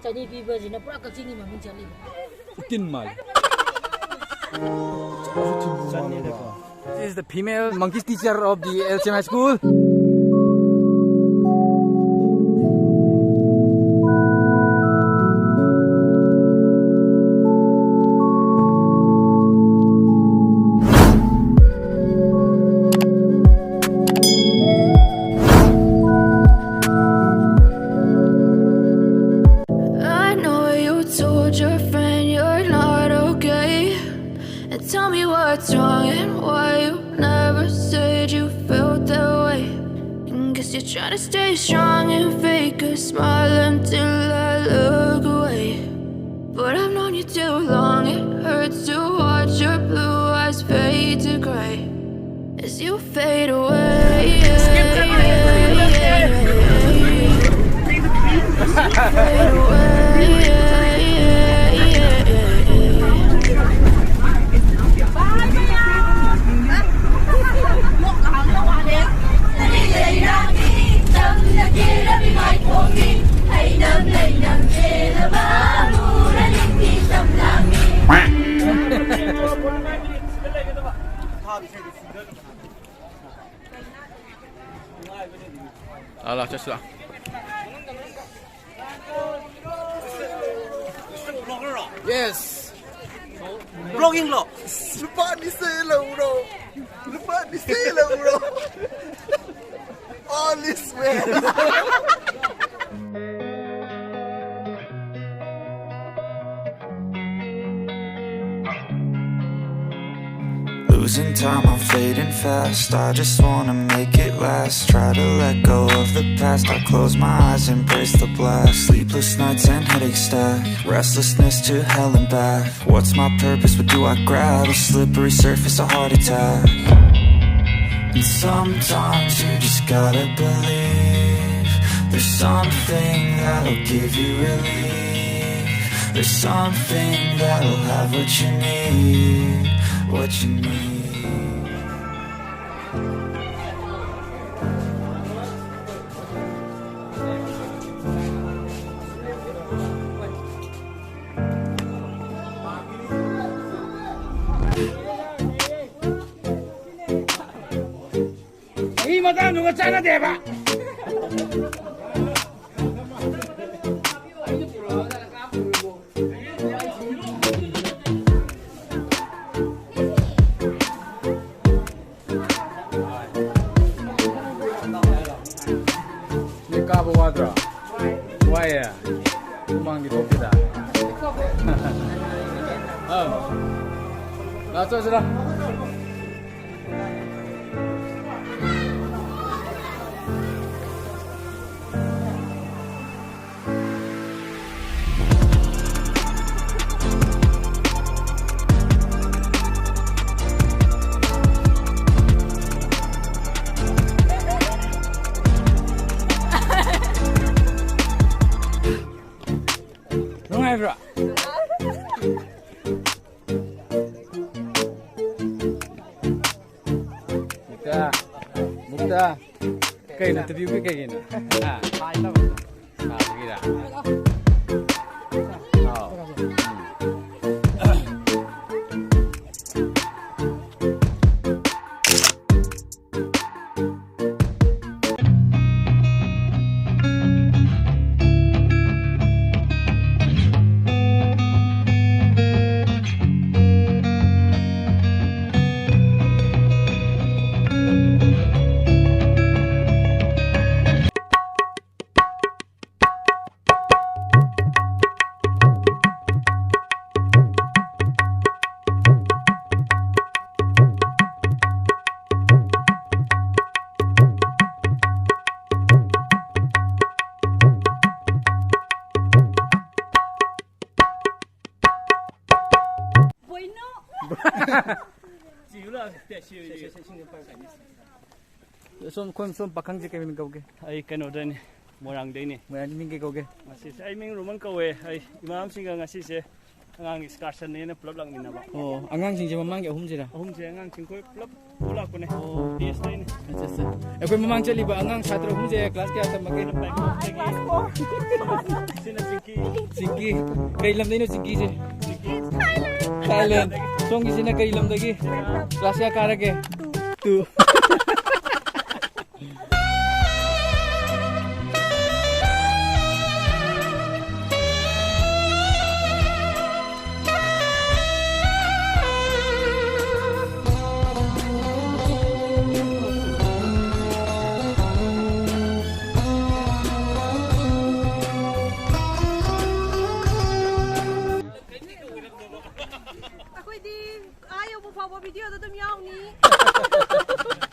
Chinese people is pura kachingi mami chali. Tin mal. This is the female monkey teacher of the LCM H school. Tell me what's wrong and why you never said you felt that way. And guess you're trying to stay strong and fake a smile until I look away. But I've known you too long, it hurts to watch your blue eyes fade to gray as you fade away. Fade away. Alah, just lah. Yes. Vlogging lo. Lupa di selo bro. Lupa di selo bro. All this way. Losing time, I'm fading fast. I just wanna make it last. Try to let go of the past. I close my eyes, embrace the blast. Sleepless nights and headaches stack. Restlessness to hell and back. What's my purpose? What do I grab? A slippery surface, a heart attack. And sometimes you just gotta believe there's something that'll give you relief. There's something that'll have what you need. What you need. Hey, madam, nunga China deba. Cabo quadro. Why? Mangi topida. That's what's up. Bro. Mukta. Kayak nanti view kayak gini. Begini. Son pakang je kami mingkau ke? Ay kanodan morang day ni. Morang mingkau ke? Masis ay ming roman kawe ay imam singa ngasi se ngang excursion ni na pelab lang ni na ba. Oh, angang sing mamang ya humjira. Je ngang cingkoi pelab pula ko ne. Dia stay ni. Acha. Ekoi mamang chali ba angang chhatra humje class kya tam mage Sina singki kai lam dai no singki je. Thailand. Song ki sina kai lam dagi. Class kya karake? Tu.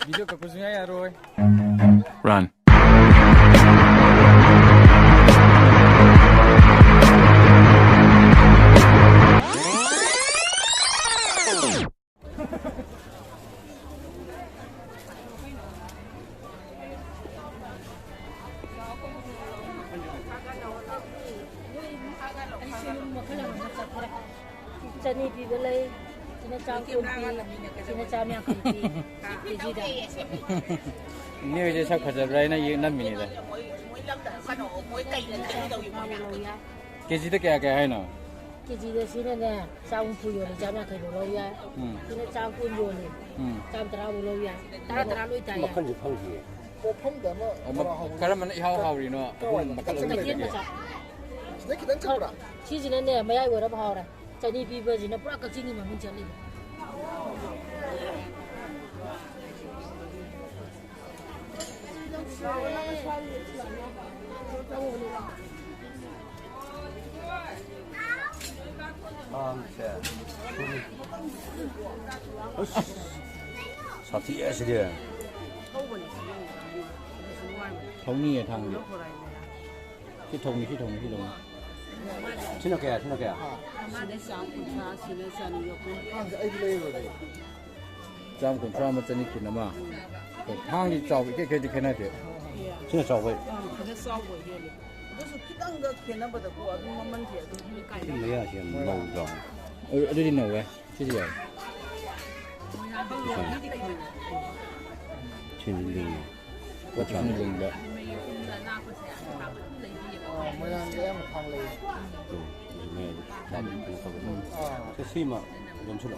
Video ka kusunya ya Roy. Run. Chani pi belai Cina cang kun pi Cina cang yang kun pi Kiji dah Ni je sak khajar rai na ye nam mi da. Kiji to kya hai na? Kiji dah sini ni cang pu yo ni cang yang kai bolo ya Cina cang kun yo ni cang terang bolo ya Terang lui tay ya Karam man hau ri no. Sedikit macam Kiji ni mayai gua dah hau dah Cani pi baju ni pura kecil ni memang cari Sati es dia. Thong ni thang ni. Cái thùng này Xin nó kìa Trong cũng cho một chân đi mà thang đi chào cái này thì xin là chào vậy Lấy à chuyện lâu rồi. Ở đây đi nấu vậy cái gì vậy Chuyện gì có chuyện gì vậy mới làm cái em thằng lì Mẹ đã định cũng không cái gì mà làm sao được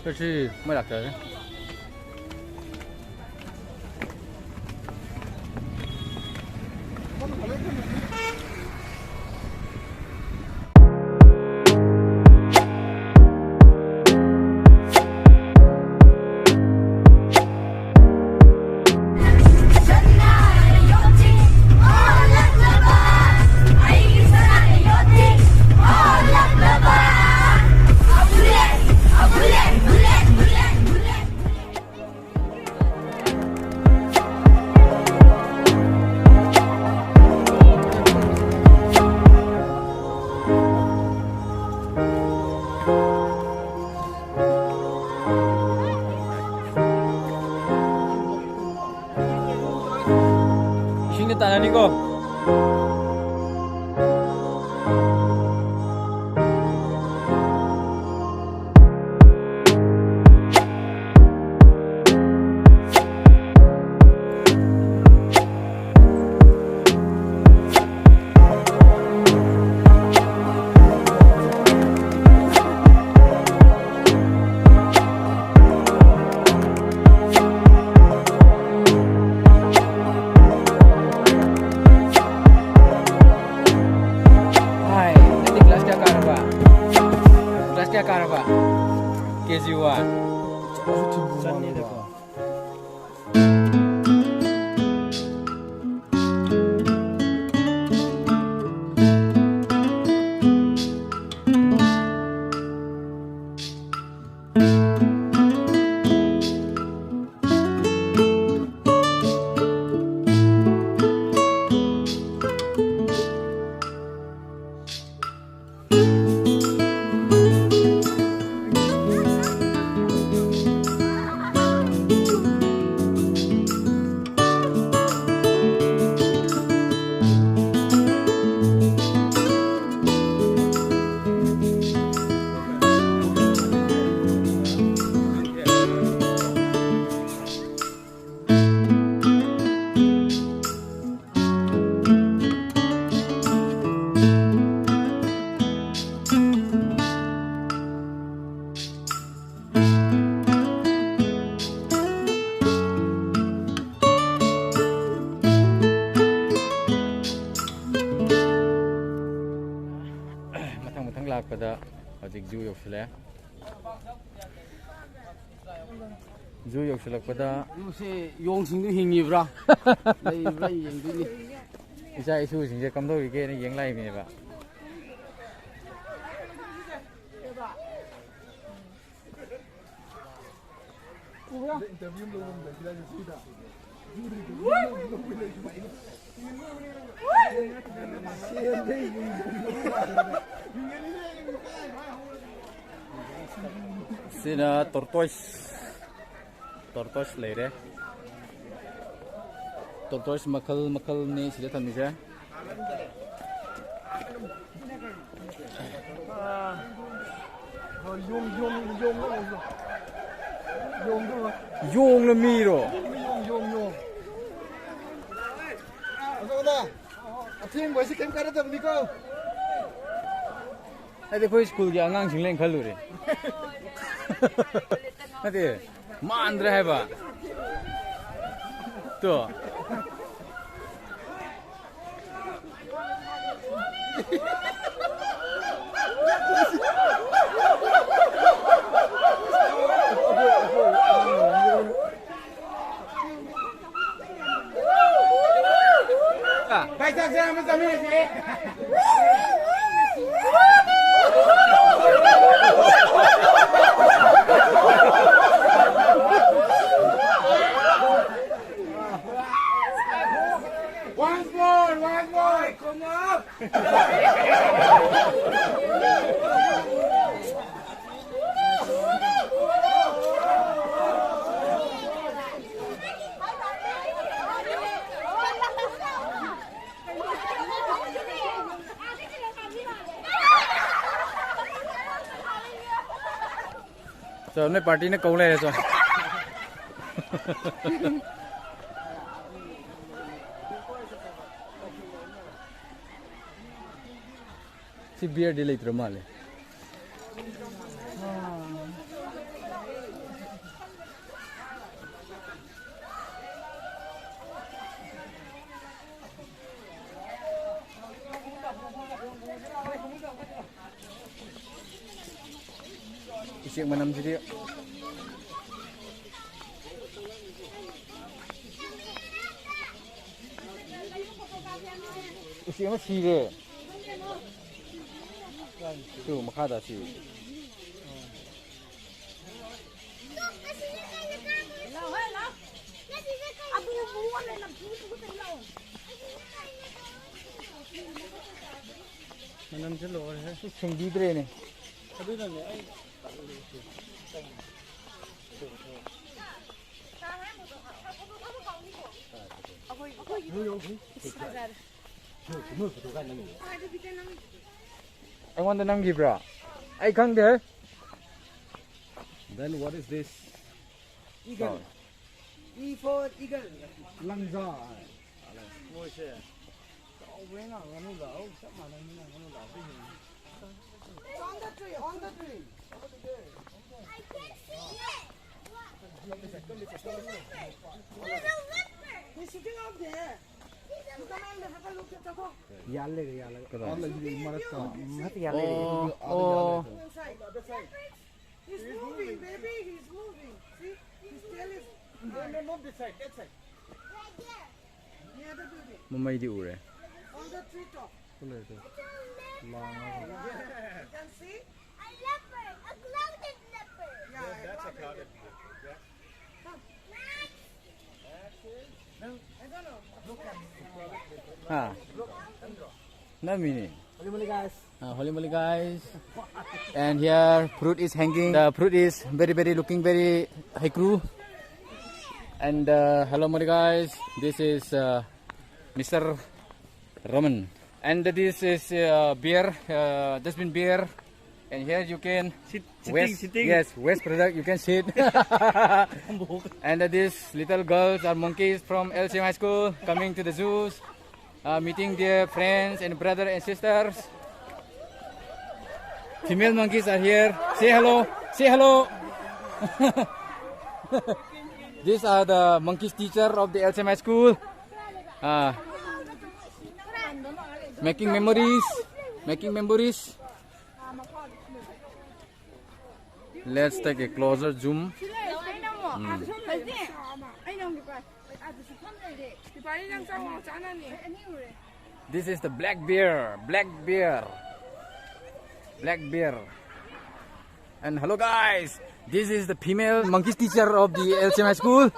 这是卖哪个？新的大家那个。 Hãy subscribe cho kênh Ghiền Mì Gõ Để không bỏ lỡ ꯌꯧꯁꯤꯜꯂꯛꯄꯗ ꯍꯧꯖꯤꯛ ꯖꯨ ꯌꯧꯁꯤꯜꯂꯦ ꯖꯨ ꯌꯧꯁꯤꯜꯂꯛꯄꯗ ꯖꯨꯁꯦ ꯌꯣꯡꯁꯤꯡꯗꯨ ꯍꯤꯡꯉꯤꯕ꯭ꯔꯥ ꯂꯩꯕ꯭ꯔꯥ ꯌꯦꯡꯗꯣꯏꯅꯤ ꯏꯆꯥ ꯏꯁꯨꯁꯤꯡꯁꯦ ꯀꯝꯗꯧꯔꯤꯒꯦꯅ ꯌꯦꯡ ꯂꯥꯛꯏꯕꯅꯦꯕ sina tortoise leire tortoise makal ni sida thamise yong la mi ro ade koi school gi angang sing leng khalu re ade mandra hai ba to so हमने पार्टी ने कौन ले रहे so si beer di late romale isik manam jadi isik ma si re tu makada si manam chalo hai singdi dre ne I want the Nong bra. I can't there. Then what is this? Eagle. E for eagle. Langza. On the tree, on the tree. I can see it. He's sitting out there. You come and have a look at the book. Yalle. Oh. Inside. He's moving, baby. He's moving. See? His tail is... No, not this side. That side. Right there. Near the building. Mamay di ure. On the tree top. You can see? A leopard, a clouded leopard. Yeah, that's a clouded. I don't know. Ah. Na mini. Holy moly guys. And here fruit is hanging. The fruit is very looking very high crew. And hello moly guys. This is Mr. Roman. And this is beer, dustbin beer. And here you can sitting. Yes, waste product you can sit. And these little girls are monkeys from LCM High School coming to the zoos, meeting their friends and brothers and sisters. Female monkeys are here. Say hello. Say hello. These are the monkeys teacher of the LCM High School. Making memories. Let's take a closer zoom. This is the black bear. And hello guys, this is the female monkey teacher of the LCM H school.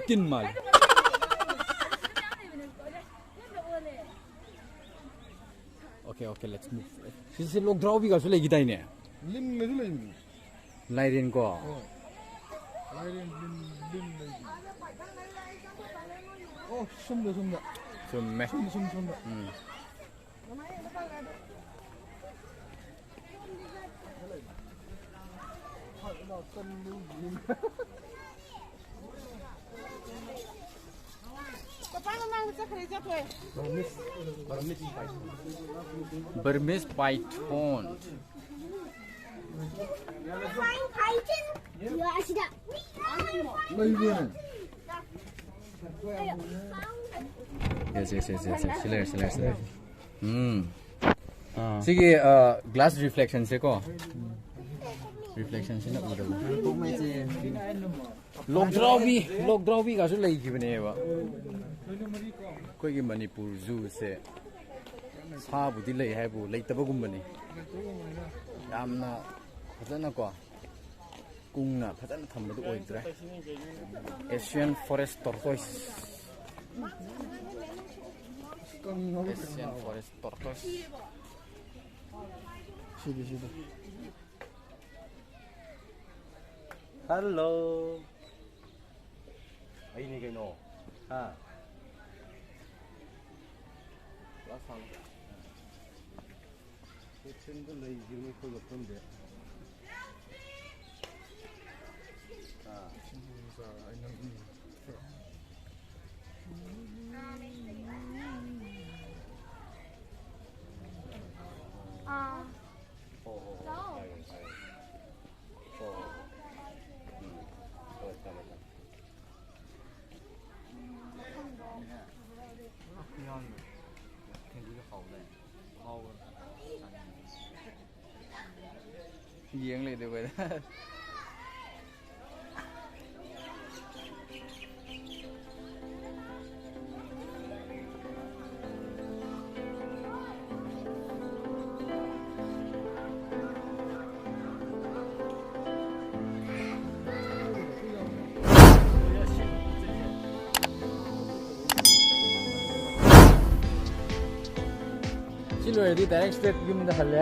Kinmal. Okay, let's move. This is log draw biga sule gitai ne. 림 매주 림. Lairin ko. 라이렌 림 매주. 숨다. Summe. 숨다. Burmese python. Flying python? You asked that. Yes. Silver. Sige, glass reflection se ko. Reflection se na udaw. Log draw bi ga su lai ki bane ba. Koi gi Manipur zoo se sa bu di lai hai bu lai taba gum bane. Yamna phajana ko. Kungna phajana thambadu oidre. Asian forest tortoise. Asian forest tortoise. 시도. Hello. Ay ni kayo. Ha. Lasang. Kitchen do lay gimi ko gapunde. Giếng lên được rồi đó. Xin lỗi đi direct straight yum da hal